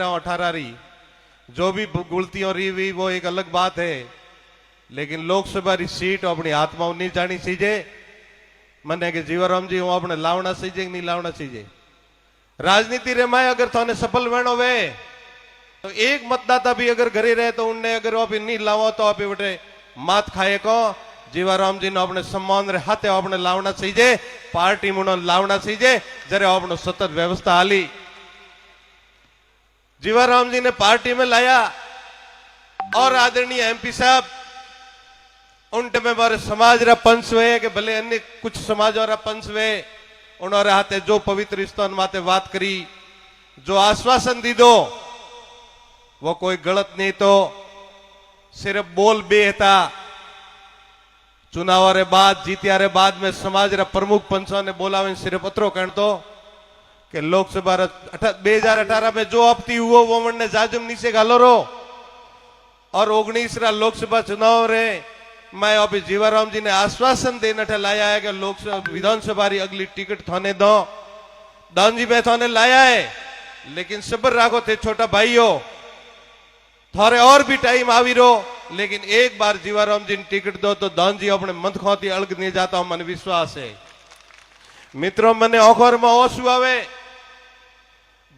18 जो भी गुलतियों रही हुई वो एक अलग बात है, लेकिन लोकसभा की सीट अपनी आत्मा नहीं जानी सीजे मने के जीवाराम जी हूँ अपने लावना सीजे नहीं लावना सीजे। राजनीति रे माए अगर थाने सफल बनो वे तो एक मतदाता भी अगर घरे रहे तो उनने अगर आप नहीं लावो तो आप बटे मात खाए को जीवाराम जी ने अपने सम्मान रे हाथे अपने लावना सीजे पार्टी मुनो लावना सीजे जरे अपनो सतत व्यवस्था हाली। जीवाराम जी ने पार्टी में लाया और आदरणीय एमपी साहब उनटे में बारे समाज रा पंच वे के भले अन्य कुछ समाज और पंच वे उन्होंने हाथे जो पवित्र स्थान माते बात करी जो आश्वासन दी दो वो कोई गलत नहीं तो सिर्फ बोल बेहता। चुनाव रे बाद जीतिया रे बाद में समाज रा प्रमुख पंचों ने बोला सिर्फ अतरो कहन तो कि लोकसभा 2018 में जो अपती हुआ वो मन जाजम नीचे गालो रो और 19 रा लोकसभा चुनाव रे मैं अभी जीवाराम जी ने आश्वासन देने लाया है कि लोकसभा विधानसभा री अगली टिकट थाने दो दान जी मैं थाने लाया है, लेकिन सबर राखो थे छोटा भाई हो थारे और भी टाइम आवी रो, लेकिन एक बार जीवाराम जी ने टिकट दो तो दान जी अपने मंथ खोती अलग नहीं जाता हूं मन विश्वास है। मित्रों मने ओखर में ओसु आवे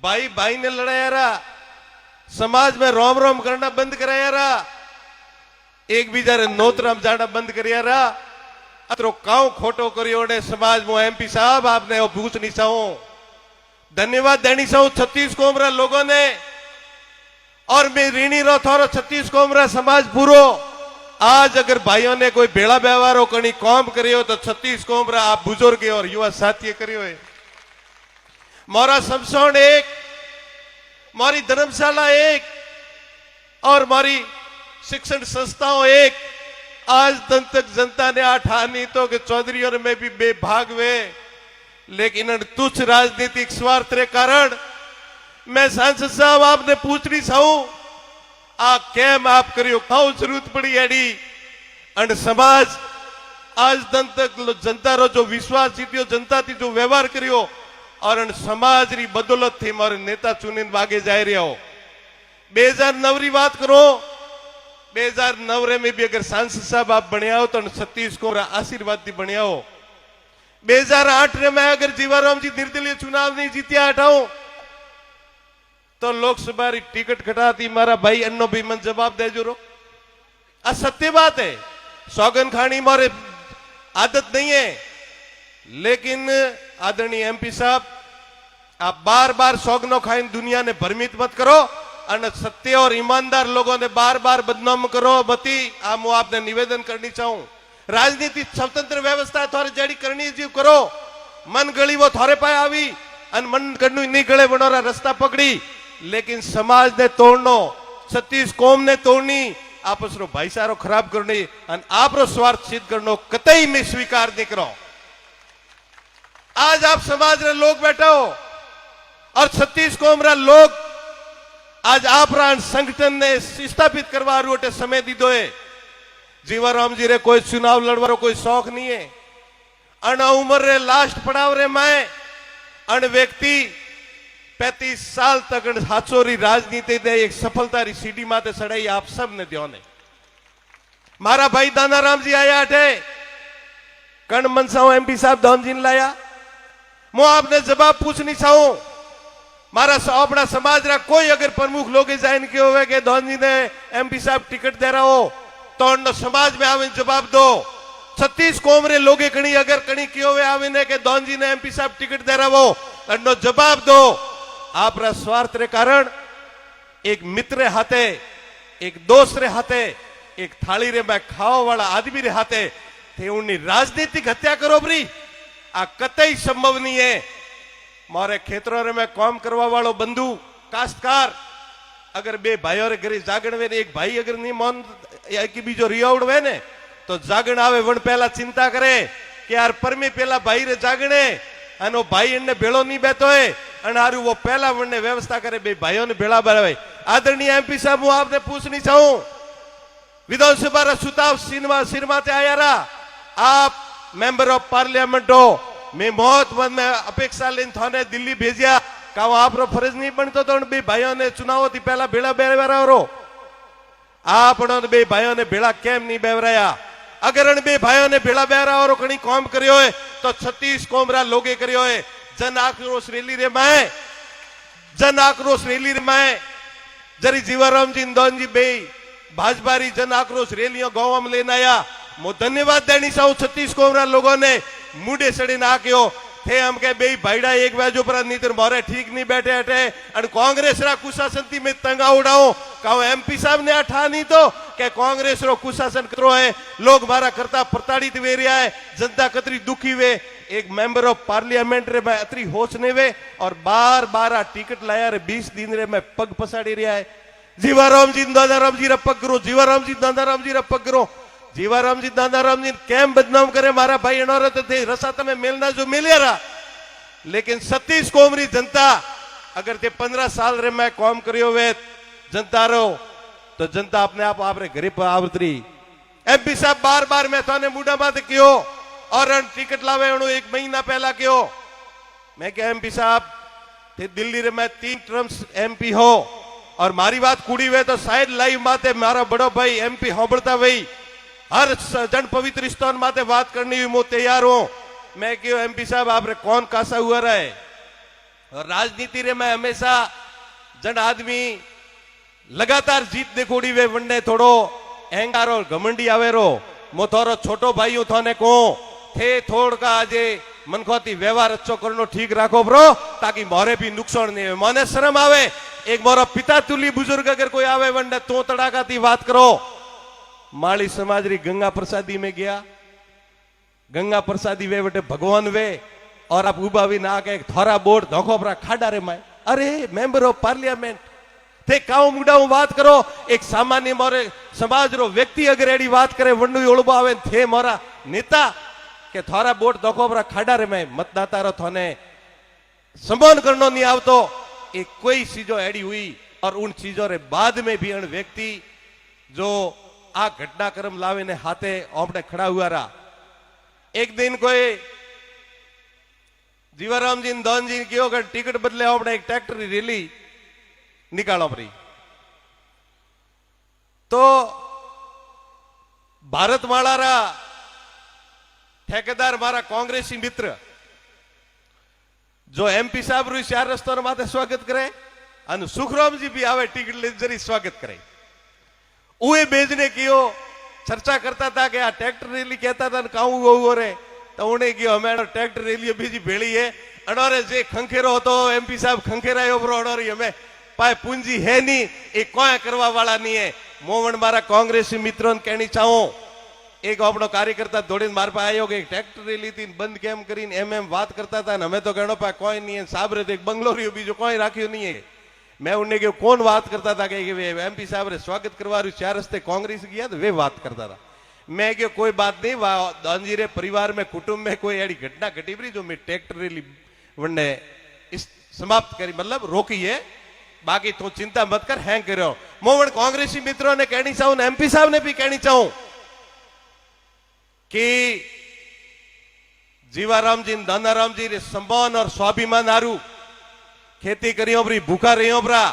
भाई भाई ने लड़ाया रहा समाज में रोम रोम करना बंद कराया रहा एक बीजा रे नोतराम जाना बंद करिया रहा अतरो काउ खोटो करियो ने समाज में एमपी साहब आपने वो पूछ नहीं चाहूं धन्यवाद देनी चाहूं 36 कोमरा लोगों ने और मैं ऋणी रो थारो 36 कोमरा समाज पूरो आज अगर भाइयों ने कोई बेड़ा व्यवहार कहीं कौम करियो तो 36 कोमरा आप बुजुर्ग और युवा साथी करियो है। मारा समसौन एक मारी धर्मशाला एक और मारी शिक्षण संस्थाओं एक आज तक जनता ने आठानी तो कि चौधरीयों में भी बेभाग हुए, लेकिन तुच्छ राजनीतिक स्वार्थ के कारण मैं सांसद साहब आपने पूछनी चाहूं आ कैम आप करियो खाओ जरूरत पड़ी एडी अंड समाज आज तक जनता रो जो विश्वास जीतियो जनता थी जो व्यवहार करियो और समाज री बदौलत थी मारे नेता चुनिन आगे जा रहे हो। 2009 री बात करो 2009 में भी अगर सांसद साहब आप बनिया हो तो 36 को आशीर्वाद थी बनिया हो। 2008 में अगर जीवाराम जी निर्दलीय चुनाव नहीं जीतिया हटाओ तो लोकसभा री टिकट कटाती मारा भाई अन्नो भी मन जवाब दे जो रो आ सत्य बात है। सौगन खानी मारे आदत नहीं है, लेकिन आदरणीय एमपी साहब आप बार बार सौगनो खाइन दुनिया ने भ्रमित मत करो और सत्य और ईमानदार लोगों ने बार बार बदनाम करो मती आ मु आपने निवेदन करनी चाहूं। राजनीति स्वतंत्र व्यवस्था थोड़े जड़ी करनी जीव करो मन गली वो थोड़े पाए आवी अन मन करनु नहीं गले बनोरा रास्ता पकड़ी, लेकिन समाज ने तोड़नो 36 कौम ने तोड़नी आपस रो भाईचारो खराब करनी और आप रो स्वार्थ सिद्ध करनो कतई में स्वीकार नहीं करो। आज आप समाज रे लोग बैठो और 36 कौम रा लोग आज आप संगठन ने स्थापित करवा रोटे समय दी दो है। जीवाराम जी रे कोई चुनाव लड़वा कोई शौक नहीं है अन उम्र रे लास्ट पड़ाव रे माए अन व्यक्ति 35 साल तक हाथोरी राजनीति ने एक सफलता री सीढ़ी माते सड़ाई आप सब ने दियो ने। मारा भाई दानाराम जी आया अठे कण मनसाओ एमपी साहब धन जी ने लाया मु आपने जवाब पूछनी चाहूं मारा अपना समाज रा कोई अगर प्रमुख लोग जाइन के होवे के धन जी ने एमपी साहब टिकट दे रहा हो तो समाज में आवे जवाब दो। 36 कौम रे लोगे कणी अगर कणी कियो वे आवे ने के धन जी ने एमपी साहब टिकट दे रहा हो अन्नो जवाब दो। आप रा स्वार्थ रे कारण एक मित्र हाथे एक दोस्त रे हाथे एक थाली रे में खाओ वाला आदमी रे हाथे थे उन्नी राजनीतिक हत्या करो बरी आ कतई संभव नहीं है। मारे खेतरों रे में काम करवा वालो बंधु काश्तकार अगर बे भाइयों रे घरे जागण वे एक भाई अगर नहीं मन या की बीजो रियावड़ वे ने तो जागण आवे वन पहला चिंता करे कि यार परमी पहला भाई रे जागणे अनो भाई इनने भेड़ो नहीं बैठो है अनारू वो पहला वन ने व्यवस्था करे बे भाइयों ने भेड़ा बनावे। आदरणीय एमपी साहब हूं आपने पूछनी चाहूं विधानसभा रा सुताव सिरमा ते आया रा आप मेंबर ऑफ पार्लियामेंट हो मैं बहुत मन में अपेक्षा लेन थाने दिल्ली भेजिया काव आप रो फर्ज नहीं बनतो तो बे भाइयों ने चुनाव थी पहला भेड़ा बेवरा रो आप बे भाइयों ने भेड़ा केम नहीं बेवराया अगर अण बे भाइयों ने भेड़ा बेवरा और कणी काम करियो है तो 36 कोमरा लोगे करियो है जन आक्रोश रैली रे मैं जन आक्रोश रैली रे मैं जरी जीवाराम जी इंदौन जी बे भाजपारी जन आक्रोश रैलियों गांव में लेना आया मो धन्यवाद देनी चाहूं 36 कोमरा लोगों ने मुंडे सड़ी ना क्यों थे हम के बे भाईड़ा एक बाजू पर नीतिर मोरे ठीक नहीं बैठे हटे और कांग्रेस रा कुशासन में तंगा उड़ाओ कहो एमपी साहब ने अठा नहीं तो के कांग्रेस रो कुशासन करो है लोग मारा करता प्रताड़ित वे रहा है जनता कतरी दुखी वे एक मेंबर ऑफ पार्लियामेंट रे मैं अतरी होश ने वे और बार बार टिकट लाया रे 20 दिन रे मैं पग पसाड़ी रहा है जीवाराम जी दादाराम जी रा पग करो जीवाराम जी दादाराम जी रा पग करो जीवाराम जी दादाराम जी केम बदनाम करे मारा भाई अनोरत थे रसा तमे मिलना जो मिले रहा लेकिन 36 कोमरी जनता अगर ते 15 साल रे मैं काम करियो वे जनता रो तो जनता अपने आप आपरे घरे पर आवतरी एमपी साहब बार बार मैं थाने मुंडा बात कियो और टिकट लावे अणु 1 महीना पहला क्यों मैं क्या एमपी साहब थे दिल्ली रे मैं 3 टर्म्स एमपी हो और मारी बात कुड़ी वे तो शायद लाइव माते मारा बड़ो भाई एमपी होबड़ता भाई हर जन पवित्र स्थान माते बात करनी हुई मो तैयार हूं मैं क्यों एमपी साहब आप रे कौन कासा हुआ रहा है और राजनीति रे मैं हमेशा जन आदमी लगातार जीत देखोड़ी वे वंडे थोड़ो अहंकार और घमंडी आवे रो मो थोरो छोटो भाई हूं थाने को थे थोड़ का आजे मनखोती व्यवहार अच्छो करनो ठीक राखो ब्रो ताकि मोरे भी नुकसान नहीं हो मने शर्म आवे एक मोरा पिता तुली बुजुर्ग अगर कोई आवे वंडे तो तड़ाका थी बात करो माली समाज री गंगा प्रसादी में गया गंगा प्रसादी वे बटे भगवान वे और आप उबा भी ना के थोड़ा बोर्ड धोखो परा खाडा रे मैं अरे मेंबर ऑफ पार्लियामेंट थे काऊ मुडा बात करो एक सामान्य मोरे समाज रो व्यक्ति अगर एडी बात करे वंडू ओळबो आवे थे मोरा नेता के थोड़ा बोर्ड धोखो परा खाडा रे मैं मतदाता रो थोने सम्मान करनो नहीं आवतो एक कोई चीजों एडी हुई और उन चीजों रे बाद में भी अन व्यक्ति जो आ घटनाक्रम लावे ने हाथे ओपने खड़ा हुआ रहा एक दिन कोई जीवाराम जी दौन जी क्यों अगर टिकट बदले अपने एक ट्रैक्टर रैली निकालो परी तो भारतमाला रा ठेकेदार मारा कांग्रेसी मित्र जो एमपी साहब रू 4 रस्तों माथे स्वागत करे अन सुखराम जी भी आवे टिकट ले जरी स्वागत करे उए बेचने कियो चर्चा करता था कि आ ट्रैक्टर रैली कहता था काऊ वो रे तो उन्हें कियो हमें ट्रैक्टर रैली बीजी भेड़ी है अनोरे जे खंखेरो होतो एमपी साहब खंखेरायो ब्रो अनोरी हमें पाए पूंजी है नहीं एक कोई करवा वाला नहीं है मोवन मारा कांग्रेसी मित्रों ने कहनी चाहूं एक अपनो कार्यकर्ता दौड़ी मार पा आयो कि ट्रैक्टर रैली थी बंद केम करीन एम बात करता था हमें तो कहनो पा कोई नहीं है साहब रे देख बंगलोरियो बीजो कोई राखियो नहीं है मैं उन्हें क्यों कौन बात करता था कि एमपी साहब रे स्वागत करवा 4 रस्ते कांग्रेस गया तो वे बात करता था मैं क्यों कोई बात नहीं दानजी रे परिवार में कुटुंब में कोई ऐसी घटना घटी पड़ी जो मैं ट्रैक्टर रैली वनने इस समाप्त करी मतलब रोकी है बाकी तो चिंता मत कर हैंग करो मोवन कांग्रेसी मित्रों ने कहनी चाहूं एमपी साहब ने भी कहनी चाहूं कि जीवाराम जी दानाराम जी रे सम्मान और स्वाभिमान हारू खेती करियो परी भूखा रहियो परा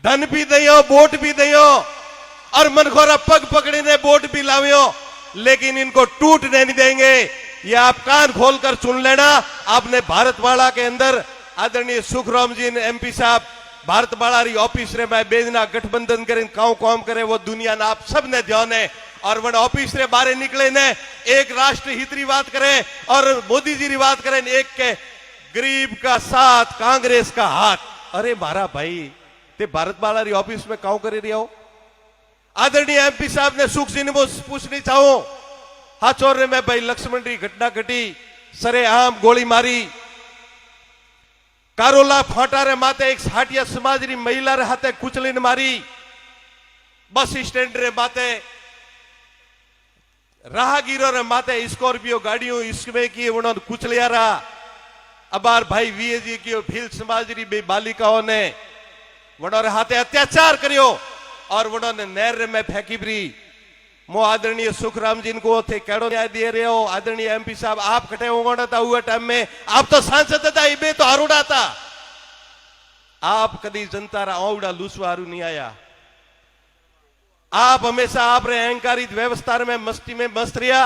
धन भी दियो बोट भी दियो और मनखोरा पग पकड़ी ने बोट भी लावियो लेकिन इनको टूटने नहीं देंगे ये आप कान खोलकर सुन लेना आपने भारतवाड़ा के अंदर आदरणीय सुखराम जी ने एमपी साहब भारतवाड़ा री ऑफिस रे मैं बेजना गठबंधन करें काऊ काम करे वो दुनिया ना आप सब ने ध्यान है और वन ऑफिस रे बारे निकले ने एक राष्ट्र हित री बात करे और मोदी जी री बात करें एक के गरीब का साथ कांग्रेस का हाथ अरे मारा भाई ते भारतवाड़ा री ऑफिस में काऊ करे रिया हो आदरणीय एमपी साहब ने सुख जी ने पूछनी चाहूं हाचोर रे मैं भाई लक्ष्मण री घटना घटी सरेआम गोली मारी कारोला फाटा रे माते एक साटिया समाज री महिला रे हाथे कुचलीन मारी बस स्टैंड रे माते राहगीरों रे माते स्कॉर्पियो गाड़ियों इसमें की उन्होंने कुचलिया रहा अबार भाई वीए जी की भील समाज री बे बालिकाओं ने उन्होंने हाथे अत्याचार करियो और उन्होंने नहर में फेंकी परी मो आदरणीय सुखराम जी को थे केड़ो न्याय दे रहे हो। आदरणीय एमपी साहब आप कटे होगा था हुआ टाइम में आप तो सांसद था, इबे तो आरूढ़ा था। आप कभी जनता रा औड़ा लूसवा हारू नहीं आया। आप हमेशा आप रे अहंकारित व्यवस्था में मस्ती में मस्त रिया।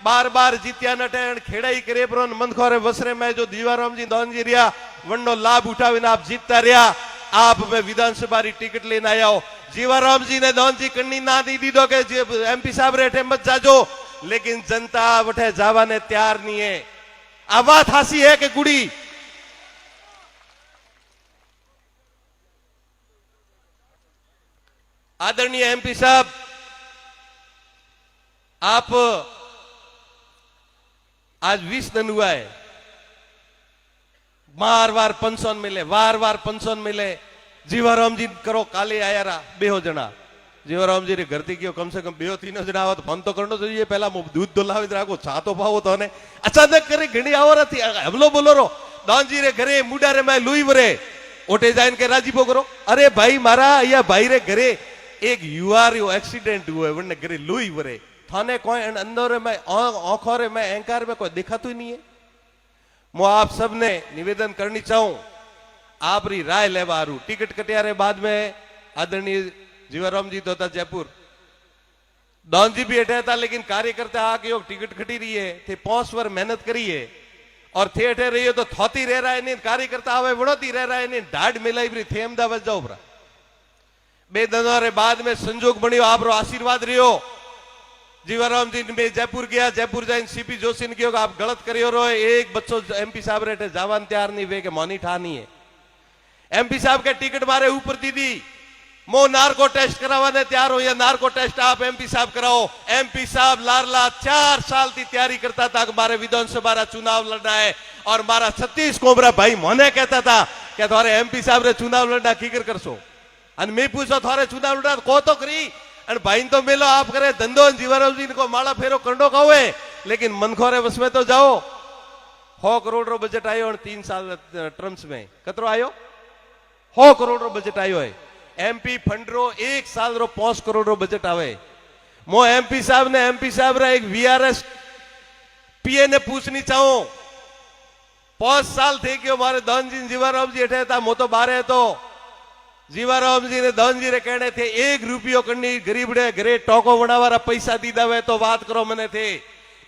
बार बार जीत्या नटे खेड़ाई करे पर मनखोरे वसरे में जो जीवाराम जी दौनजी रिया वंडो लाभ उठावीने आप जीतता रिया। आप में विधानसभा री टिकट लेने आया हो। जीवाराम जी ने दौनजी कन्नी ना दी दो के एमपी साहब रेठे मत जाजो, लेकिन जनता वठे जावा ने तैयार नहीं है। आ बात हासी है कि गुड़ी आदरणीय एमपी साहब आप आज 20 दिन हुआ है, बार बार पेंशन मिले, बार बार पेंशन मिले। जीवाराम जी करो काले आया रा बेहो जना। जीवाराम जी रे घर थी कम से कम बेहो तीनो जना आवा तो फोन तो करनो चाहिए। पहला दूध दुलावी राखो, चा तो पावो तो ने अचानक करे घणी आवर थी हमलो बोलो रो दान जी रे घरे मुडा रे मैं लुई वरे ओटे जाइन के राजीपो करो। अरे भाई मारा या भाई रे घरे एक यूआर यो एक्सीडेंट हुआ है वरने घरे लुई वरे थाने कोई अंदर में आंखों रे में अहंकार में कोई दिखातो ही नहीं है। मैं आप सबने निवेदन करनी चाहूं, आप री राय लेवा हारू टिकट कटिया रे बाद में आदरणीय जीवाराम जी तो था जयपुर, दौन जी भी अठे था, लेकिन कार्यकर्ता आके टिकट कटी रही है थे 5 वर मेहनत करी है और थे अठे रही है तो थोती रह रहा है नहीं। कार्यकर्ता आवे वड़ोती रह रहा है नहीं। ढाड मिलाई भी थे अहमदाबाद जाओ भरा बे दिनों रे बाद में संजोग बनियो आप रो आशीर्वाद रियो। जीवाराम जी में जयपुर गया, जयपुर जाइन सीपी जोशी ने कहो आप गलत करियो रो। एक बच्चों एमपी साहब रेटे जावान तैयार नहीं वे के मोनी ठानी है। एमपी साहब के टिकट मारे ऊपर दीदी मो नार्को टेस्ट करावाने तैयार हो या नार्को टेस्ट आप एमपी साहब कराओ। एमपी साहब लारला 4 साल की तैयारी करता था कि मारे विधानसभा रा चुनाव लड़ना है और मारा 36 कोबरा भाई मोने कहता था कि थारे एमपी साहब रे चुनाव लड़ना कीकर करसो। अन मैं पूछो थारे चुनाव लड़ना को तो करी और भाई तो मिलो आप करे धंधो। जीवाराम जी को माला फेरो कंडो कहो, लेकिन मनखोरे बस में तो जाओ। 100 करोड़ रो बजट आयो और 3 साल टर्म्स में कतरो आयो 100 करोड़ रो बजट आयो है। एमपी फंड रो 1 साल रो 5 करोड़ रो बजट आवे। मो एमपी साहब रा एक वीआरएस पीए ने पूछनी चाहूं 5 साल थे कि हमारे धन जी जीवाराम जी अठे था मो तो बारे तो जीवाराम जी ने धन जी रे कहने थे 1 रुपयो करनी गरीबड़े घरे टोको बनावारा पैसा दीदा वे तो बात करो मने थे।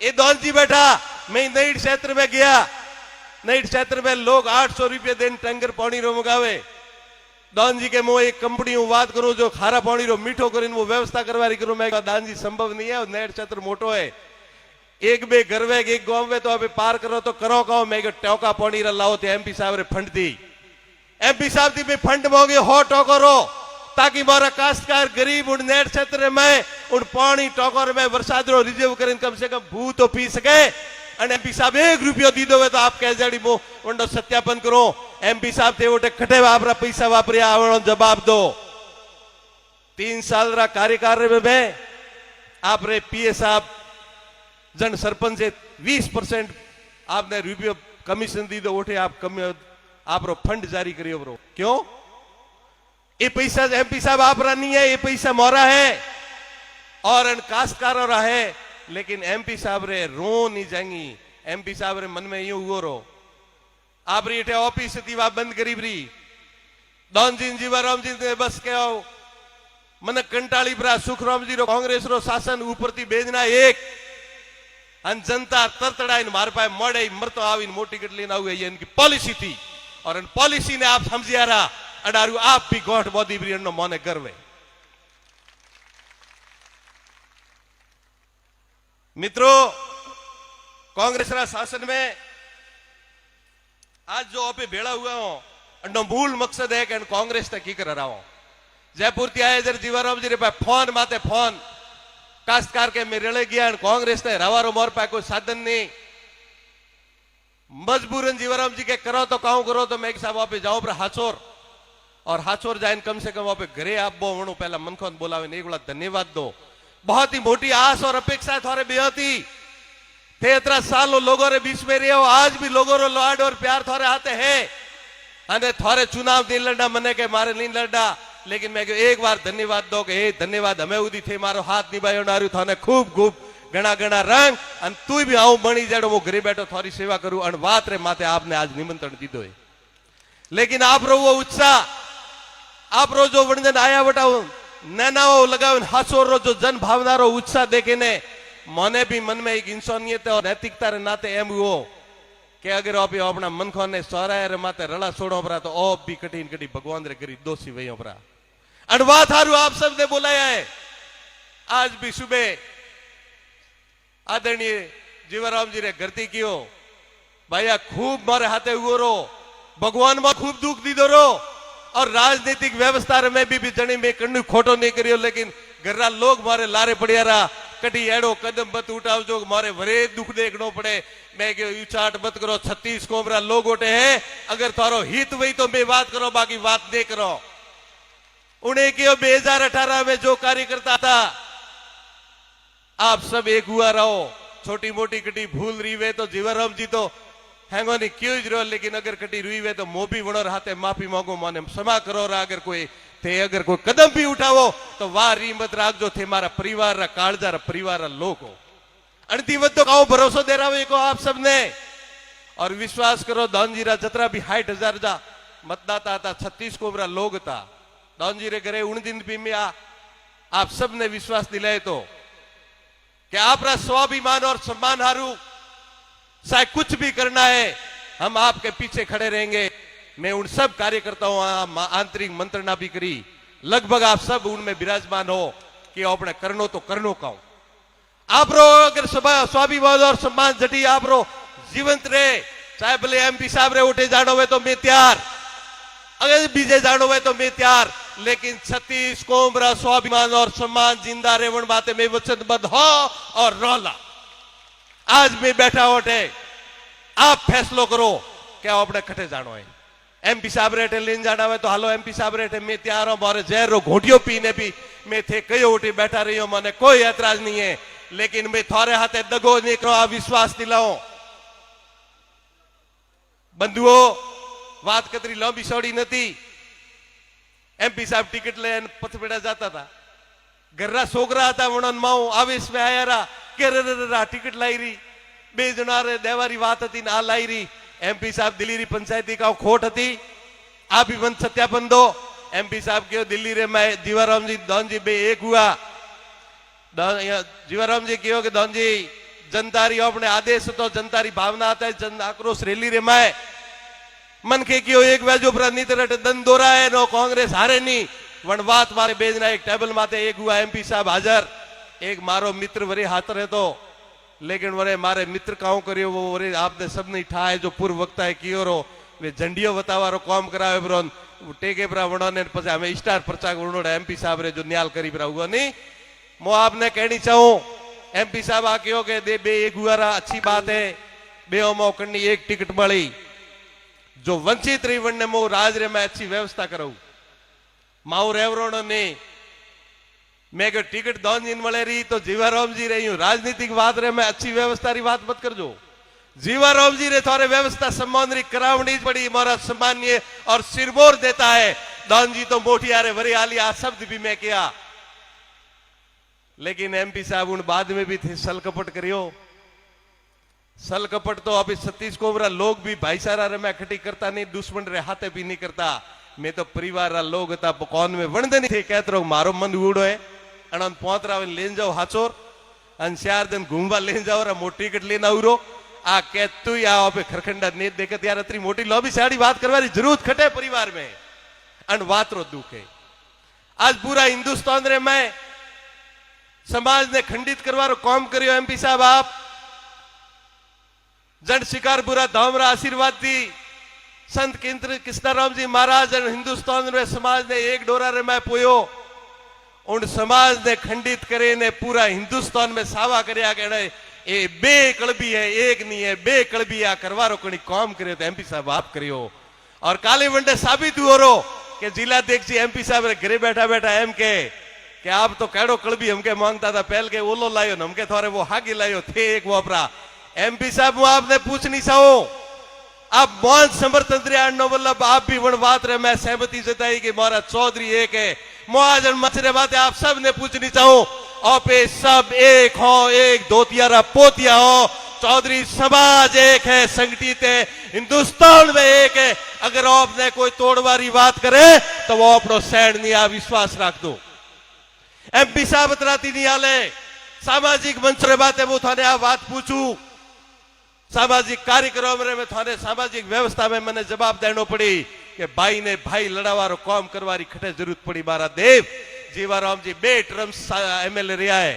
ये धन जी बैठा मैं नई क्षेत्र में गया, नई क्षेत्र में लोग 800 रुपये दिन टैंकर पानी रो मंगावे। दान जी के मो एक कंपनी हूं बात करूं जो खारा पानी रो मीठो करीन वो व्यवस्था करवारी करूं। मैं दान जी संभव नहीं है, नेट क्षेत्र मोटो है। एक बे घर वे एक गांव में तो अभी पार करो तो करो कहो मैं टोका पानी रा लाओ थे एमपी साहब रे फंड दी। एमपी साहब दी भी फंड मोगे हो टोको रो ताकि मारा काश्तकार गरीब उन नेट क्षेत्र में उन पानी टोकर में बरसात रो रिजर्व करीन कम से कम भू तो पी सके। एमपी साहब 1 रुपयो दी दो तो आप कह जड़ी मो वंडो सत्यापन करो। एमपी साहब थे उठे कटे वापरा पैसा वापरिया आवड़ो जवाब दो। 3 साल रा कार्यकाल में मैं आप रे पीए साहब जन सरपंच से 20% आपने रुपयो कमीशन दी दो उठे आप रो फंड जारी करियो ब्रो। क्यों ये पैसा एमपी साहब आप रा नहीं है, ये पैसा मोरा है और काश्तकारों रा है। लेकिन एमपी साहब रे रो नहीं जाएंगी। एमपी साहब रे मन में यूं हुआ रो आप री ऑफिस थी वा बंद करी बरी दान जी जीवाराम जी ने बस कहो मन कंटाली परा सुखराम जी रो कांग्रेस रो शासन ऊपर थी भेजना एक अन जनता तरतड़ाइन मार पाए मड़े मरतो आवीन मोटी टिकट लेना हुए ये इनकी पॉलिसी थी और इन पॉलिसी ने आप समझिया रहा अडारू आप भी गोठ बोदी बरी नो मोने गर्वे। मित्रों कांग्रेस रा शासन में आज जो पे भेड़ा हुआ हो अंडो मूल मकसद है कि कांग्रेस तक की कर रहा हूं। जयपुर थी आए जर जीवाराम जी रे पाए फोन माते फोन काश्तकार के मेरे रले गया कांग्रेस ने रवारो मोर पाए कोई साधन नहीं। मजबूरन जीवाराम जी के करो तो काऊ करो तो मैं एक साहब वहां पे जाओ पर हाचोर और हाचोर जाए कम से कम वहां पे घरे आप बो वणु पहला मनखोन बोलावे ने एक बड़ा धन्यवाद दो। बहुत ही मोटी आस और अपेक्षा थोड़े बेहती थे इतना सालों लोगों रे बीच में रहे हो। आज भी लोगों रो लाड और प्यार थोड़े आते हैं अने थोड़े चुनाव नहीं लड़ना मने के मारे नहीं लड़ना लेकिन मैं एक बार धन्यवाद दो कि धन्यवाद हमें उदी थे मारो हाथ निभायो नारू थाने खूब खूब घना घना रंग अन तू भी आऊं बनी जाड़ो वो घरे बैठो थोड़ी सेवा करूं अन बात रे माते आपने आज निमंत्रण दीदो है। लेकिन आप रो वो उत्साह आप रो जो वणजन आया बटाओ नैनाओ लगाओ हासो रो जो जन भावना रो उत्साह देखे ने मने भी मन में एक इंसानियत और नैतिकता रे नाते एम हुओ कि अगर आप अपना मन खोने सौराय रे माते रला सोड़ो परा तो आप भी कठिन कठिन भगवान रे करी दोषी वही परा अनवा थारू आप सब ने बुलाया है। आज भी सुबह आदरणीय जीवाराम जी रे गर्ती कियो भैया खूब मारे हाथे हुओ रो भगवान में खूब दुख दी दो रो और राजनीतिक व्यवस्था में भी जनी में कन्नु खोटो नहीं करियो लेकिन घररा लोग मारे लारे पड़िया रहा कटी एड़ो कदम मत उठाओ जो मारे वरे दुख देखनो पड़े मैं क्यों उचाट मत करो 36 कोमरा लोग उठे हैं अगर थारो हित वही तो मैं बात करो बाकी बात नहीं करो। उन्हें क्यों 2018 में जो कार्यकर्ता था आप सब एक हुआ रहो छोटी मोटी कटी भूल रही वे तो जीवाराम जी तो हैंगो नहीं क्यों रो लेकिन अगर कटी रुई वे तो मोबी वणो हाथे माफी मांगो माने क्षमा करो रा अगर कोई थे अगर कोई कदम भी उठावो तो वाह री मत राख जो थे मारा परिवार रा कालजा रा परिवार रा लोग हो अणतीवत तो काओ भरोसो दे रहा को आप सबने और विश्वास करो दानजीरा जतरा भी 60,000 जा मतदाता था 36 कोबरा लोग था दानजी रे घरे उन दिन भी में आप सबने विश्वास दिलाए तो कि आप स्वाभिमान और सम्मान हारू चाहे कुछ भी करना है हम आपके पीछे खड़े रहेंगे। मैं उन सब कार्यकर्ताओं आंतरिक मंत्रणा भी करी लगभग आप सब उनमें विराजमान हो कि अपने करनो तो करनो का आप रो अगर स्वाभिमान और सम्मान जटी आप रो जीवंत रहे चाहे भले एमपी साहब रे उठे जानो हुए तो मैं तैयार अगर बीजे जानो हुए तो मैं तैयार लेकिन 36 कोमरा स्वाभिमान और सम्मान जिंदा रेवण बातें में वचनबद्ध हो और रोला आज मैं बैठा उठे आप फैसलो करो क्या अपने खटे जानो है एमपी साहब रेटे लेन जाना है तो हालो एमपी साहब रेटे मैं तैयार हूं मारे जहर रो घोटियो पीने भी मैं थे कई उठी बैठा रही हूं मैंने कोई ऐतराज नहीं है लेकिन मैं थोड़े हाथे दगो नहीं करो आप विश्वास दिलाओ बंधुओं बात कतरी लंबी चौड़ी नहीं एमपी साहब टिकट ले पथपेड़ा जाता था गर्रा सोगरा था वणन माऊ आवेश में आया रहा के रा टिकट लाई रही बेजना रे देवारी बात थी ना लाई रही एमपी साहब दिल्ली री पंचायती का खोट थी आप भी बंद सत्यापन दो एमपी साहब क्यों दिल्ली रे मैं जीवाराम जी दान जी बे एक हुआ जीवाराम जी क्यों कि दान जी जनतारी अपने आदेश तो जनतारी भावना आता है जन आक्रोश रैली रे मैं मन के क्यों एक बाजू नीत रट दन दोरा है नो कांग्रेस हारे नहीं वन बात मारे बेजना एक टेबल माते एक हुआ एमपी साहब हाजर एक मारो मित्र वरे हाथ रहे तो लेकिन वरे मारे मित्र काउ करियो वो वरे आपने सब नहीं ठाए जो पूर्व वक्ता है कियो रो वे झंडियो बतावारो काम करावे ब्रोन टेके परा वणो ने पछे हमें स्टार प्रचार वणो एमपी साहब रे जो न्याल करी परा हुआ नहीं मो आपने कहनी चाहूं एमपी साहब आ कहो के दे बे एक हुआ अच्छी बात है बे मौकनी एक टिकट मળી जो वंचित रही वणने मो राज रे मैं अच्छी व्यवस्था करूं माऊ रेवरोणो ने मैं अगर टिकट दान जिन मळे रही तो जीवाराम जी रही हूं राजनीतिक बात रे मैं अच्छी व्यवस्था री बात मत कर जो जीवाराम जी रे थोड़े व्यवस्था सम्मान री करावनी पड़ी मारा सम्मान्य और सिरमोर देता है दान जी तो मोटिया रे वरी आली आ शब्द भी मैं किया लेकिन एमपी साहब उन बाद में भी थे सल कपट करियो सल कपट तो अभी 36 कोबरा लोग भी भाईचारा रे मैं खटी करता नहीं दुश्मन रे हाथे भी नहीं करता मैं तो परिवार रा लोग था कौन में वणदे नहीं थे कहते रहो मारो मन उड़ो है अनंत पोतरा लेन जाओ हाचोर अन 4 दिन घूमवा लेन जाओ रा मोटी टिकट लेना उरो आ कह तू आओ पे खरखंडा ने देखे यार अतरी मोटी लॉबी साड़ी बात करवानी जरूरत खटे परिवार में अन बात रो दुख है आज पूरा हिंदुस्तान रे मैं समाज ने खंडित करवारो काम करियो एमपी साहब आप जन शिकारपुरा धामरा आशीर्वाद दी संत केंद्र कृष्णाराम जी महाराज हिंदुस्तान में समाज ने एक डोरा रे मैं पोयो उन समाज ने खंडित करे ने पूरा हिंदुस्तान में सावा करया के ए बे कलबी है एक नहीं है बे कलबी आ करवारो कणी काम करे तो एमपी साहब आप करियो और काले वंडे साबित हुओ रो कि जिलाध्यक्ष जी एमपी साहब रे घरे बैठा बैठा एम के कि आप तो कैडो कलबी हमके मांगता था पहल के ओलो लायो हमके थोड़े वो हागी लायो थे एक वापरा एमपी साहब वो आपने पूछनी चाहो आप मौन समर्थन दिया मतलब आप भी वन बात रहे मैं सहमति जताई कि हमारा चौधरी एक है मुआजन मचरे बातें आप सब ने पूछनी चाहूं और पे सब एक हो एक धोतियारा पोतिया हो चौधरी समाज एक है संगठित है हिंदुस्तान में एक है अगर आपने कोई तोड़वारी बात करे तो वो अपनो सैंड नहीं आ विश्वास रख दो एमपी साहब अतराती नहीं आले सामाजिक मंच रे बातें वो थाने आ बात पूछू सामाजिक कार्यक्रम में थाने सामाजिक व्यवस्था में मैंने जवाब देना पड़ी कि भाई ने भाई लड़ावारो काम करवारी खटे जरूरत पड़ी मारा देव जीवाराम जी बे टर्म एमएलए रहा है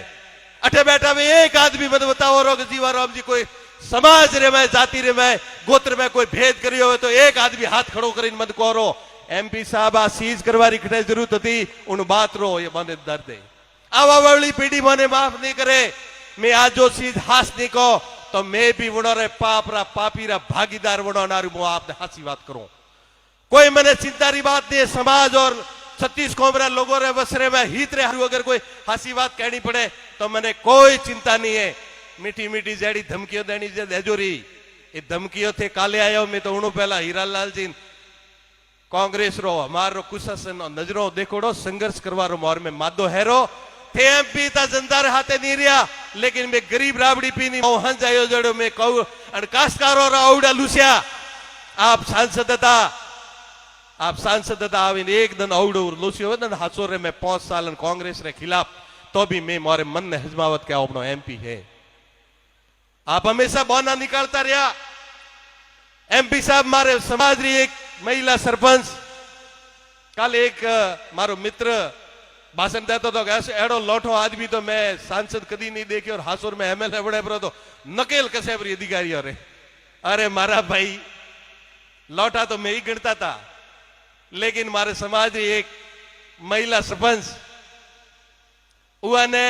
अठे बैठा में एक आदमी मत बताओ रो कि जीवाराम जी कोई समाज रे में जाति रे में गोत्र में कोई भेद करियो हो तो एक आदमी हाथ खड़ो कर मत करो एमपी साहब आ सीज करवारी खटे जरूरत थी उन बात रो ये मने दर्द है आवा वाली पीढ़ी मने माफ नहीं करे मैं आज जो चीज हास नहीं को तो मैं भी वणो रे पाप रा पापी रा भागीदार वणो नारू मो आपने हासी बात करूं कोई मैंने चिंता री बात नहीं समाज और 36 कोमरा लोगों रे वसरे में हित रे अगर कोई हासी बात कहनी पड़े तो मैंने कोई चिंता नहीं है मीठी मीठी जेड़ी धमकियों देनी जे देजोरी ये धमकियों थे काले आयो मैं तो उन्हों पहला हीरालाल जी कांग्रेस रो हमारो कुशासन नजरों देखोड़ो संघर्ष करवा रो मोर में मादो हैरो थे एमपी ता जनता रे हाथे नहीं रिया लेकिन मैं गरीब राबड़ी पीनी हंस आयो जड़ो मैं कहूं अणकासकारो रा औड़ा लुसिया आप सांसद था आविन एक दिन औड़ो लुसियो दिन हासो रे मैं 5 साल कांग्रेस रे खिलाफ तो भी मैं मोरे मन ने हजमावत क्या अपनो एमपी है आप हमेशा बहाना निकालता रहा एमपी साहब मारे समाज री एक महिला सरपंच कल एक मारो मित्र भाषण देता तो ऐसे एड़ो लोठो आदमी तो मैं सांसद कदी नहीं देखी और हासुर में एमएलए बड़े पर तो नकेल कसेबरी अधिकारी अरे मारा भाई लौटा तो मैं ही गिनता था लेकिन मारे समाज की एक महिला सरपंच ने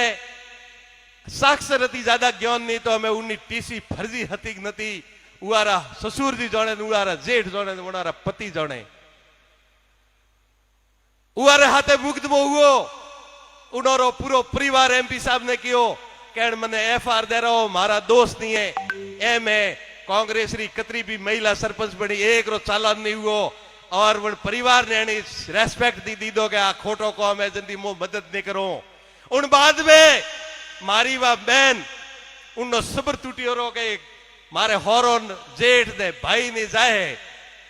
साक्षरती ज्यादा ज्ञान नहीं तो हमें उन्नी टीसी फर्जी हती नती उआरा ससुर जी जाने उआरा जेठ जाने उनारा पति जाने उआरे हाथे मुग्ध में हुओ उनोरो पूरो परिवार एमपी साहब ने कियो कहन मने एफआर दे रहो मारा दोस्त नहीं है एम है कांग्रेस री कतरी भी महिला सरपंच बनी एक रो चालान नहीं हुओ और वो परिवार ने रेस्पेक्ट दी दीदो के आ खोटो को मैं जल्दी मो मदद नहीं करो उन बाद में मारी वा बहन उन सब्र टूटियो रो के मारे होरोन जेठ ने भाई नहीं जाए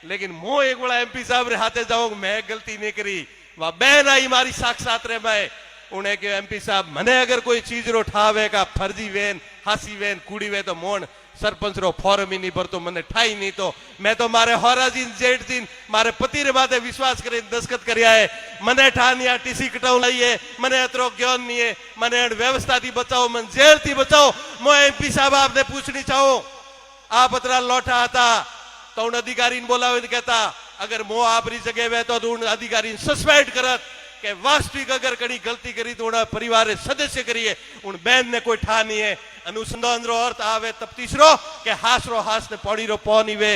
लेकिन मो एक बड़ा एमपी साहब रे हाथे जाऊं मैं गलती नहीं करी वह बहन आई मारी साक्षात रे मैं उन्हें के एमपी साहब मने अगर कोई चीज रो ठावे का फर्जी वेन हासी वेन कूड़ी वे तो मोन सरपंच रो फॉर्म ही नहीं भरतो मने ठाई नहीं तो मैं तो मारे होरा जी जेठ जी मारे पति रे बाते विश्वास करे दस्खत करिया है मने ठानिया टीसी कटाऊ लाइए मने अतरो ज्ञान नहीं है मने व्यवस्था थी बचाओ मन जेल थी बचाओ मो एमपी साहब आपने पूछनी चाहो आप अतरा लौटा था तो उन अधिकारी ने बोला कहता अगर मो आपरी जगह वे तो उन अधिकारी सस्पेंड करत के वास्तविक अगर कड़ी गलती करी तो उन परिवार सदस्य करिए उन बहन ने कोई ठा नहीं है अनुसंधान रो अर्थ आवे तफ्तीश रो के हास रो हास ने पौड़ी रो पौनी वे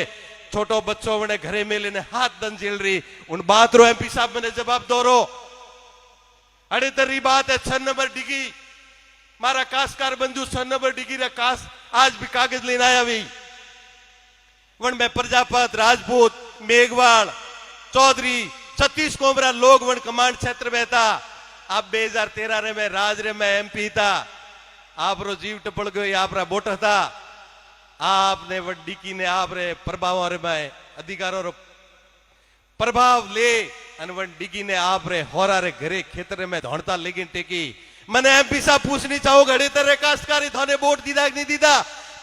छोटो बच्चों ने घरे में लेने हाथ दन जेल रही उन बात रो एमपी साहब मैंने जवाब दो रो अड़े तरी बात है 6 नंबर डिगी मारा कासकार बंजू 6 नंबर डिगी रा कास आज भी कागज लेने आया भी वन में प्रजापत राजपूत मेघवाल चौधरी 36 कोमरा लोग वन कमांड क्षेत्र में था आप 2013 रे में राज रे में एमपी था आप रो जीव टपड़ गई आप रा बोट था आपने वड्डी की ने आप रे प्रभाव रे में अधिकारों रो प्रभाव ले अनवन डिगी ने आप रे होरा रे घरे खेतर में धौड़ता लेकिन टेकी मैंने एमपी साहब पूछनी चाहो घड़े तरह काश्तकारी थाने वोट दीदा नहीं दीदा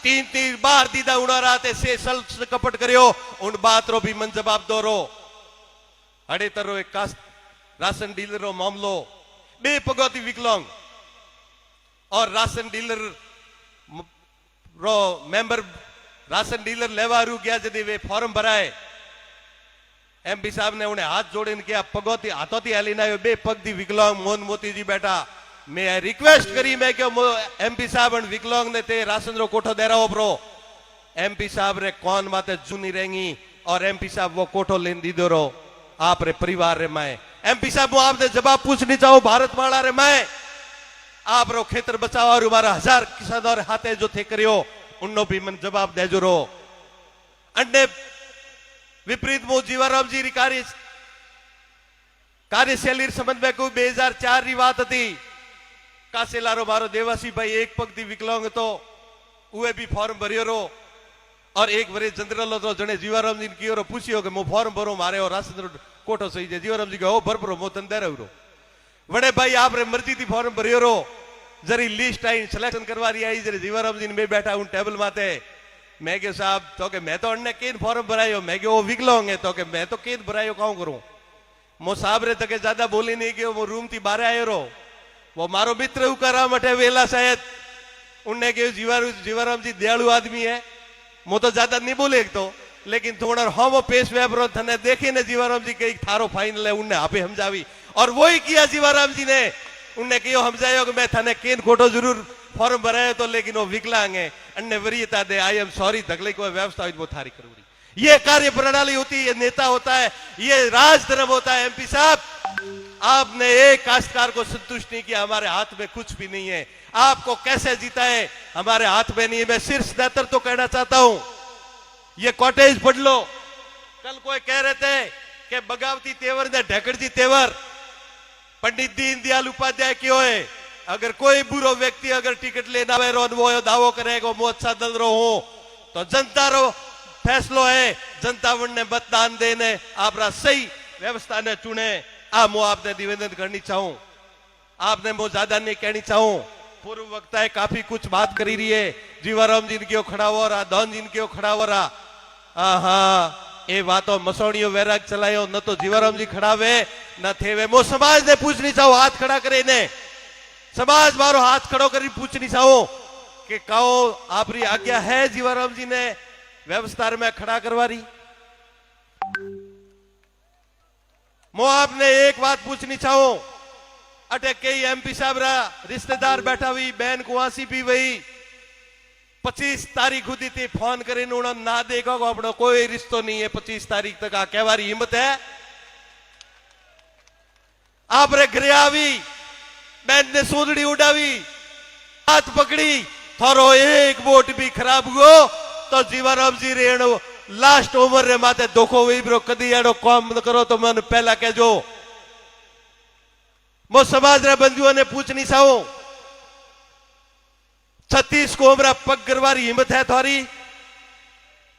3 बार दीदा उड़ा राते से सल कपट करियो उन बात रो भी मन जवाब दो रो अड़े तरो एक कास्ट राशन डीलर रो मामलो बे पगोती विकलांग और राशन डीलर रो मेंबर राशन डीलर लेवा रू गया जदी वे फॉर्म भराए एमपी साहब ने उन्हें हाथ जोड़े किया पगोती हाथोती हलीना बे पग दी विकलांग मोहन मोती जी बैठा मैं रिक्वेस्ट करी मैं क्यों एमपी साहब विकलांग ने ते राशन रो कोठो दे रहा हो ब्रो एमपी साहब रे कौन बातें जूनी रहेंगी और एमपी साहब वो कोठो लेन दी दो रो आप रे परिवार रे मैं एमपी साहब वो आपने जवाब पूछनी चाहो भारत माला रे मैं आप रो खेतर बचाओ और हमारा 1000 किसान और हाथे जो थे करियो उन्नो भी मन जवाब दे जो रो अंडे विपरीत मो जीवाराम जी कार्यशैली संबंध में कोई 2004 री बात थी कासेलारो मारो देवासी भाई एक पग विकलांग तो उहे भी फॉर्म भरियो रो और एक वरे जनरल तो जने जीवाराम जी की पूछियो कि मो फॉर्म भरो मारे और राशन कोठो सही है जीवाराम जी कहो भर भरो मो तंदे रो वड़े भाई आप रे मर्जी थी फॉर्म भरियो रो जरी लिस्ट आई सिलेक्शन करवा रही आई जरी जीवाराम जी मैं बैठा हूं टेबल माते मैं के साहब तो के मैं तो अन्ने केन फॉर्म भरायो मैं के वो विकलांग है तो के मैं तो केन भरायो काऊ करूं मो साहब रे तके ज्यादा बोली नहीं गयो वो रूम थी बाहर आयो रो वो मारो मित्र उकारा मठे वेला शायद उनने के जीवाराम जी दयालु आदमी है मो तो ज्यादा नहीं बोले एक तो लेकिन थोड़ा हम पेश वेबरो थने देखे ने जीवाराम जी के थारो फाइनल है उनने आपे समझावी और वही किया जीवाराम जी ने उनने कहो समझायो कि मैं थाने केन खोटो जरूर फॉर्म भरायो तो लेकिन वो विकलांग है अन्य वरीयता दे आई एम सॉरी तकले कोई व्यवस्था हुई वो थारी करूंगी ये कार्य प्रणाली होती है ये नेता होता है ये राजधर्म होता है एमपी साहब आपने एक काश्तकार को संतुष्ट नहीं किया हमारे हाथ में कुछ भी नहीं है आपको कैसे जीता है हमारे हाथ में नहीं है मैं शीर्ष नेतृत्व तो कहना चाहता हूं ये कॉटेज पढ़ लो कल कोई कह रहे थे कि बगावती तेवर ने ढेकड़जी तेवर पंडित दीनदयाल उपाध्याय क्यों है अगर कोई बुरो व्यक्ति अगर टिकट लेना है वो दावो करेगा वो अच्छा दल रो हो तो जनता रो फैसलो है जनता ने मतदान देने आप सही व्यवस्था ने चुने आ मो आपने निवेदन करनी चाहूं आपने मो ज्यादा नहीं कहनी चाहूं पूर्व वक्ता है काफी कुछ बात करी रही है जीवाराम जी क्यों खड़ा हो रहा दौन जी क्यों खड़ा हो रहा हाँ ये बातों मसौड़ियों वैराग चलायो न तो जीवाराम जी खड़ा वे न थे वे मो समाज ने पूछनी चाहो हाथ खड़ा करे ने समाज मारो हाथ खड़ो कर पूछनी चाहो कि कहो आपरी आज्ञा है जीवाराम जी ने व्यवस्था में खड़ा करवा रही मो आपने एक बात पूछनी चाहो अटे कई एमपी साहब रा रिश्तेदार बैठा हुई बहन कुआसी भी वही 25 तारीख हुई थी फोन करे ना देखो अपनो कोई रिश्तो नहीं है 25 तारीख तक आ कहवारी हिम्मत है आप रे घरे आवी बहन ने सूदड़ी उड़ावी हाथ पकड़ी थारो एक वोट भी खराब हुआ तो जीवाराम जी रे लास्ट उम्र रे माते धोखो हुई ब्रो कदी एड़ो काम न करो तो मन पहला कहजो मो समाज रे बंधुओं ने पूछनी चाहो 36 को हमरा पग गरवारी हिम्मत है थारी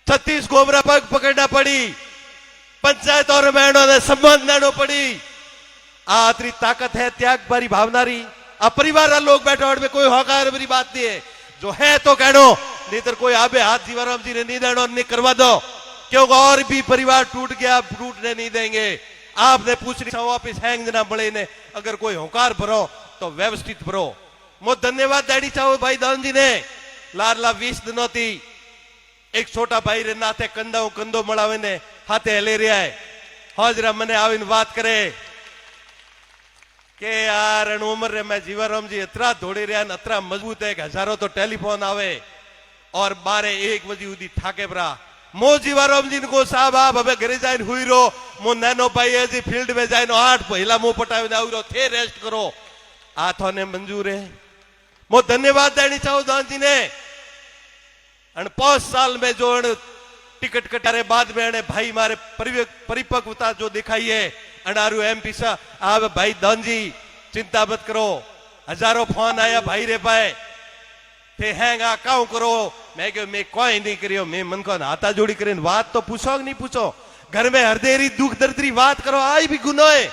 36 को हमरा पग पकड़ना पड़ी पंचायत और बहनों ने सम्मान देना पड़ी आतरी ताकत है त्याग भरी भावना री अब परिवार लोग बैठे और में कोई हकार भरी बात नहीं है जो है तो कहनो नहीं तो कोई आबे हाथ जीवाराम जी ने नहीं देना और नहीं करवा दो क्योंकि और भी परिवार टूट गया टूटने नहीं देंगे आपने पूछनी चाहो वापिस हैंग देना बड़े ने अगर कोई होकार भरो तो व्यवस्थित भरो मो धन्यवाद देनी चाहो भाई दान जी ने लारला 20 दिनों थी एक छोटा भाई रे नाथे कंदो मड़ावे ने हाथे हले रहा है हाजरा मने आविन बात करे के यार उम्र रे मैं जीवाराम जी इतना दौड़ी रहा अतरा मजबूत है हजारों तो टेलीफोन आवे और 12-1 बजे उदी थाके बरा मो जीवाराम जी को साहब आप हमें घरे जाइन हुई रो मो नैनो भाई है जी फील्ड में जाइन 8 पहिला मो पटावे जाऊ रो थे रेस्ट करो आ थाने मंजूर है मो धन्यवाद देनी चाहूं दान जी ने 5 साल में जो टिकट कटारे बाद में अने भाई मारे परिपक्वता जो दिखाई है अनारू एमपी सा आप भाई दान जी चिंता मत करो हजारों फोन आया भाई रे पाए थे हैंगा काऊ करो मैं क्यों मैं कोई नहीं करियो मैं मन को हाथा जोड़ी करे बात तो पूछो नहीं पूछो घर में हरदेरी दुख दर्दरी बात करो आई भी गुनो है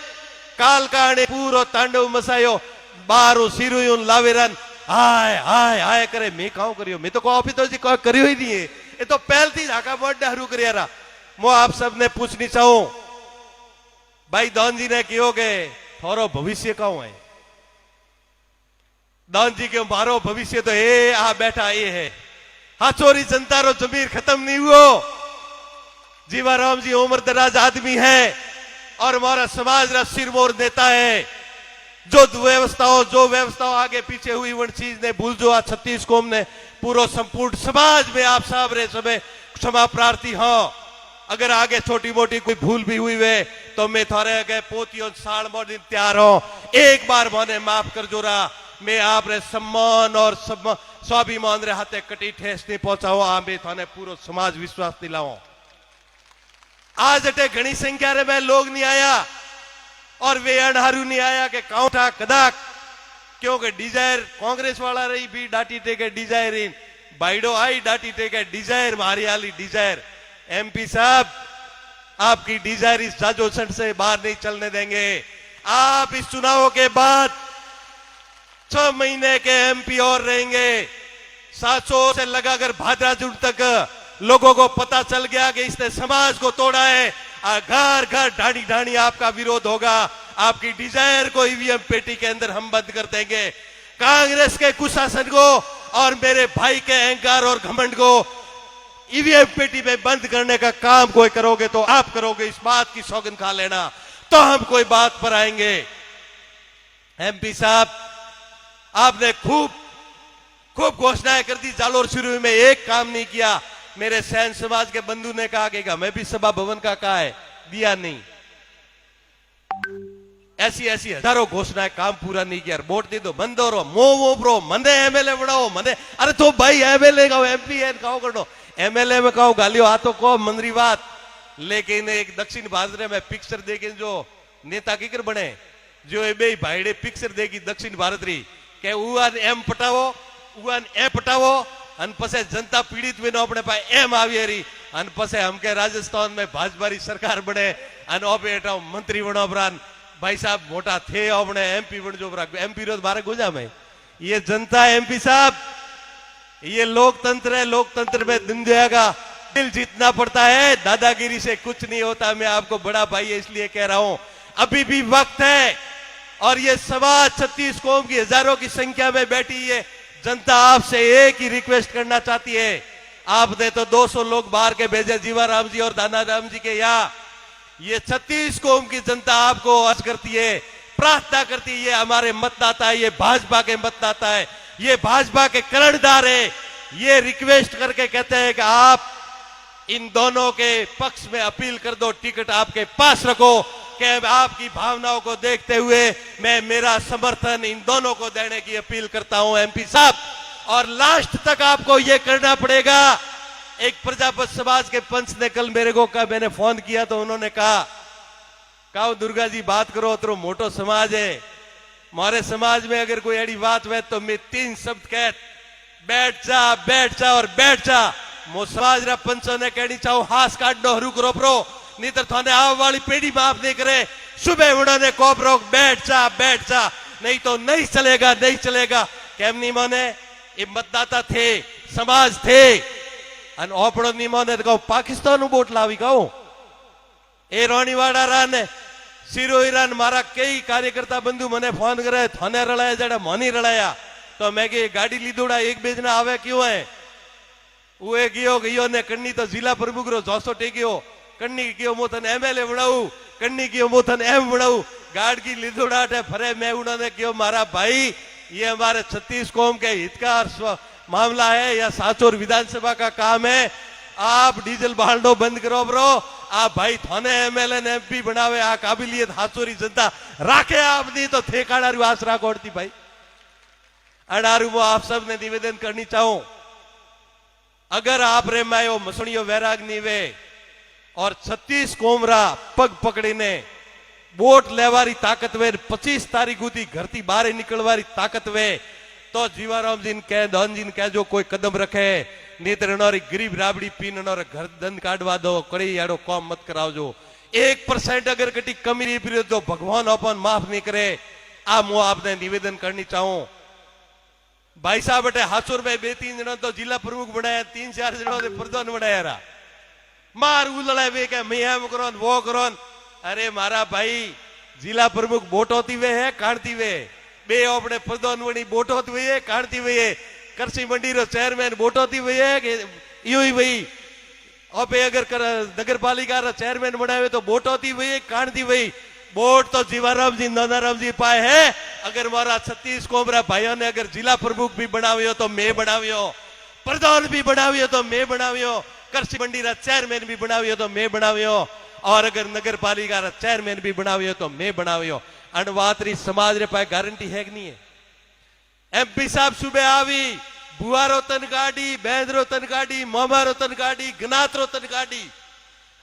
काल काने पूरो तांडव मसायो बारो सिरुयो लावेरन हाय हाय हाय करे मैं काऊ करियो मैं तो को ऑफिस तो जी को करियो ही नहीं है ये तो पहल थी झाका बोर्ड हरू करियारा मो आप सब ने पूछनी चाहूं भाई दान जी ने कहो के थारो भविष्य काऊ है दान जी के मारो भविष्य तो ए आ बैठा ये है हाँ चोरी जनता रो जमीर खत्म नहीं हुआ जीवाराम जी उम्र दराज आदमी है और हमारा समाज रा सिरमौर नेता है जो व्यवस्थाओं आगे पीछे हुई वन चीज ने भूल जो 36 कौम ने पूरा संपूर्ण समाज में आप सब रे समय क्षमा प्रार्थी हाँ अगर आगे छोटी मोटी कोई भूल भी हुई वे तो मैं थोड़े गए पोतियों साल मोदी तैयार हो एक बार मैंने माफ कर जो रहा मैं आप रे सम्मान और स्वाभिमान रे हाथे कटी ठेस नहीं पहुंचाओ आ मैं थाने पूरा समाज विश्वास दिलाओ आज अटे घनी संख्या रे में लोग नहीं आया और वे अनहारू नहीं आया के काउंठा कदाक क्योंकि डिजायर कांग्रेस वाला रही भी डाटी टेके डिजायर इन बाइडो आई डाटी टेके डिजायर हरियाली डिजायर। एमपी साहब आपकी डिजायर इस जाजोसट से बाहर नहीं चलने देंगे। आप इस चुनाव के बाद 6 महीने के एमपी और रहेंगे। 700 से लगाकर भाद्रा जून तक लोगों को पता चल गया कि इसने समाज को तोड़ा है। घर घर ढाणी ढाणी आपका विरोध होगा। आपकी डिजायर को ईवीएम पेटी के अंदर हम बंद कर देंगे। कांग्रेस के कुशासन को और मेरे भाई के अहंकार और घमंड को ईवीएम पेटी में बंद करने का काम कोई करोगे तो आप करोगे, इस बात की सौगंध खा लेना। तो हम कोई बात पर आएंगे। एमपी साहब आपने खूब घोषणाएं कर दी। जालोर शुरू में एक काम नहीं किया। मेरे सैन समाज के बंधु ने कहा कि हमें भी सभा भवन का कहा है, दिया नहीं। ऐसी हजारों घोषणाएं, काम पूरा नहीं किया। वोट दे दो बंदो रो मो ब्रो मंदे एमएलए बनाओ मंदे। अरे तो भाई एमएलए का एमपी है कहो करो एमएलए में कहो गालियो आ तो कहो मंदरी बात। लेकिन एक दक्षिण भारत में पिक्चर देखे जो नेता किकर बने जो ए भाईडे पिक्चर देखी दक्षिण भारत री के उन एम पटावो उन ए पटावो अन पसे जनता पीड़ित में अपने पास एम आवी रही अन पसे हम के राजस्थान में भाजपा री सरकार बने अन ऑपरेटर मंत्री बनो ब्रान भाई साहब मोटा थे अपने एमपी बन जो एमपी रोज बारे गुजा में ये जनता एमपी साहब ये लोकतंत्र है। लोकतंत्र में दिन जाएगा, दिल जीतना पड़ता है, दादागिरी से कुछ नहीं होता। मैं आपको बड़ा भाई है इसलिए कह रहा हूं अभी भी वक्त है। और ये समाज 36 कौम की हजारों की संख्या में बैठी है। जनता आपसे एक ही रिक्वेस्ट करना चाहती है। आपने तो 200 लोग बाहर के भेजे जीवाराम जी और दानाराम जी के यहाँ। ये 36 कौम की जनता आपको अर्ज करती है, प्रार्थना करती है। ये हमारे मतदाता है, ये भाजपा के मतदाता है, ये भाजपा के कर्णधार है। ये रिक्वेस्ट करके कहते हैं कि आप इन दोनों के पक्ष में अपील कर दो, टिकट आपके पास रखो। कि आपकी भावनाओं को देखते हुए मैं मेरा समर्थन इन दोनों को देने की अपील करता हूं एमपी साहब। और लास्ट तक आपको यह करना पड़ेगा। एक प्रजापति समाज के पंच ने कल मेरे को कहा, मैंने फोन किया तो उन्होंने कहा दुर्गा जी बात करो तो मोटो समाज है, हमारे समाज में अगर कोई ऐसी बात है तो मैं 3 शब्द कह बैठ जा और बैठ जा। मो समाज रा पंचों ने कहनी चाहो हाथ काट दो हरू करो प्रो नहीं तो थाने आव वाली पीढ़ी माफ नहीं करे। सुबह उन्होंने कोप रोक बैठ जा नहीं तो नहीं चलेगा नहीं चलेगा। केम नहीं माने ये मतदाता थे, समाज थे अन ओपड़ो नहीं माने तो पाकिस्तान वोट लावी कहो ए रोनीवाड़ा रान सिरोही रान मारा कई कार्यकर्ता बंधु मने फोन करे थाने रलाया जड़ा मनी रलाया तो मैं कि गाड़ी लीधोड़ा एक बेजना आवे क्यों है वो गयो ने कन्नी तो जिला प्रमुख रो जोसो टेक्यो कन्नी क्यों मोथन एमएलए बनाऊ कन्नी क्यों मोथन एम बनाऊ गाड़ की लीधोड़ा फरे मैं उन्होंने क्यों मारा भाई ये हमारे 36 कौम के हित का मामला है या साचोर विधानसभा का काम है। आप डीजल बाल्डो बंद करो ब्रो। आप भाई थाने एमएलए ने एमपी बनावे आ काबिलियत हाचोरी जनता राखे आप नहीं तो ठेकाड़ारू आसरा कोड़ती भाई। अडारू में आप सब ने निवेदन करनी चाहूं अगर आप रे मायो मसणियो वैराग नीवे और 36 कोमरा पग पकड़ीने वोट लेवारी ताकत वे 25 तारीख थी घर थी बाहर निकलवारी ताकत वे तो जीवाराम जी कह धन जी कह जो कोई कदम रखे नहीं तो गरीब राबड़ी पीन घर दंड काटवा दो कड़ी यारो कॉम मत करावजो। 1% अगर कटी कमी रही पी तो भगवान अपन माफ नहीं करे। आ मु आपने निवेदन करनी चाहूं भाई साहब बटे हासुर में 2-3 जन तो जिला प्रमुख बनाया 3-4 जनों ने प्रधान बनाया रहा मार उलड़ा वे के मैं हम करो वो करो। अरे मारा भाई जिला प्रमुख वोट होती वे है काटती वे बे अपने प्रधान बनी वोट होती हुई है काटती हुई है कृषि मंडी रो चेयरमैन वोट होती हुई है कि यू ही वही और अगर नगर पालिका रो चेयरमैन बनावे तो वोट होती हुई है काटती हुई वोट तो जीवाराम जी नानाराम जी पाए है। अगर मारा 36 कोमरा भाइयों ने अगर जिला प्रमुख भी बनावियो तो मैं बनावियो प्रधान भी बनावियो तो मैं बनावियो कृषि मंडी रा चेयरमैन भी बनावियो तो मैं बनावियो और अगर नगर पालिका रा चेयरमैन भी बनावियो तो मैं बनावियो। अनवातरी समाज रे पाए गारंटी है कि नहीं है। एमपी साहब सुबह आवी बुआरो तन गाड़ी बैंदरो तन गाड़ी मोमारो तन गाड़ी गनातरो तन गाड़ी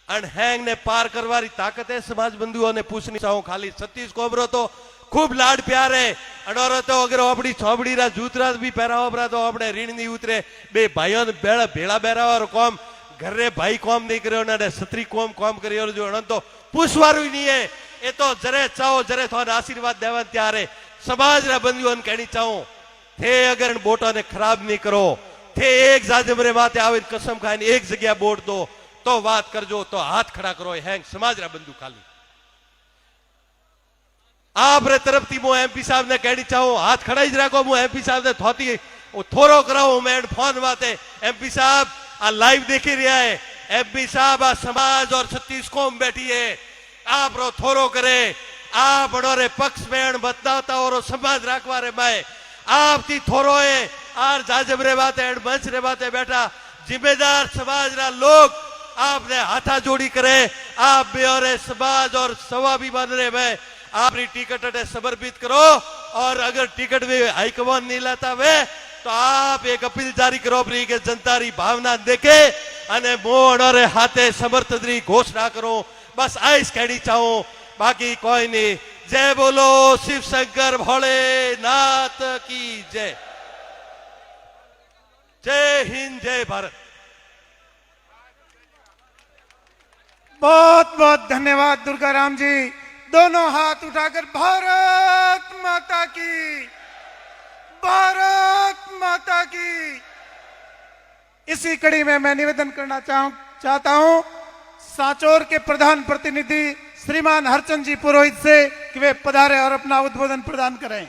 अनहैंग ने पार करवारी ताकत है समाज बंधुओं ने पूछनी चाहूं खाली सतीश कोबरो तो खूब लाड प्यार है अडोरो तो अगर अपनी छोबड़ी रा जूतरा भी पहरावा परा तो अपने ऋण नहीं उतरे बे भाइयों ने बेड़ा भेड़ा बेरावा और कौम घर रे भाई कौम नहीं करे उन्होंने सत्री कौम कौम करी और जो अनंत तो पूछवारू ही नहीं है ये तो जरे चाहो जरे थोड़ा आशीर्वाद देवा त्यार है समाज रा बंधुओं कहनी चाहूं थे अगर बोटो ने खराब नहीं करो थे एक जाजमरे माते आवे कसम खाने एक जगह बोट दो तो बात करजो तो हाथ खड़ा करो हैंग समाज रा बंधु खाली आप रे तरफ थी मो एमपी साहब ने कहनी चाहूं हाथ खड़ा ही रखो मु एमपी साहब ने थोती थोरो कराओ मैं फोन बाते एमपी साहब आ लाइव देखी रहा है एमपी साहब आ समाज और 36 कौम बैठी है आप रो थोरो करे आप बड़ोरे पक्ष में बताता और समाज रखवा रे मैं आप थी थोरो है आर जाजब रे बाते मंच रे बाते बैठा जिम्मेदार समाज रा लोग आपने हाथा जोड़ी करे आप बेरे समाज और सवाबी बन रहे मैं आपकी टिकट समर्पित करो और अगर टिकट भी हाईकमान नहीं लाता वे तो आप एक अपील जारी करो अपनी के जनता री भावना देखे अने मोड़ और हाथे समर्थन घोषणा करो बस आइस कहनी चाहूं बाकी कोई नहीं जय बोलो शिव शंकर भोलेनाथ की जय जय हिंद जय भारत बहुत बहुत धन्यवाद दुर्गा राम जी दोनों हाथ उठाकर भारत माता की इसी कड़ी में मैं निवेदन करना चाहता हूं सांचौर के प्रधान प्रतिनिधि श्रीमान हरचंद जी पुरोहित से कि वे पधारे और अपना उद्बोधन प्रदान करें।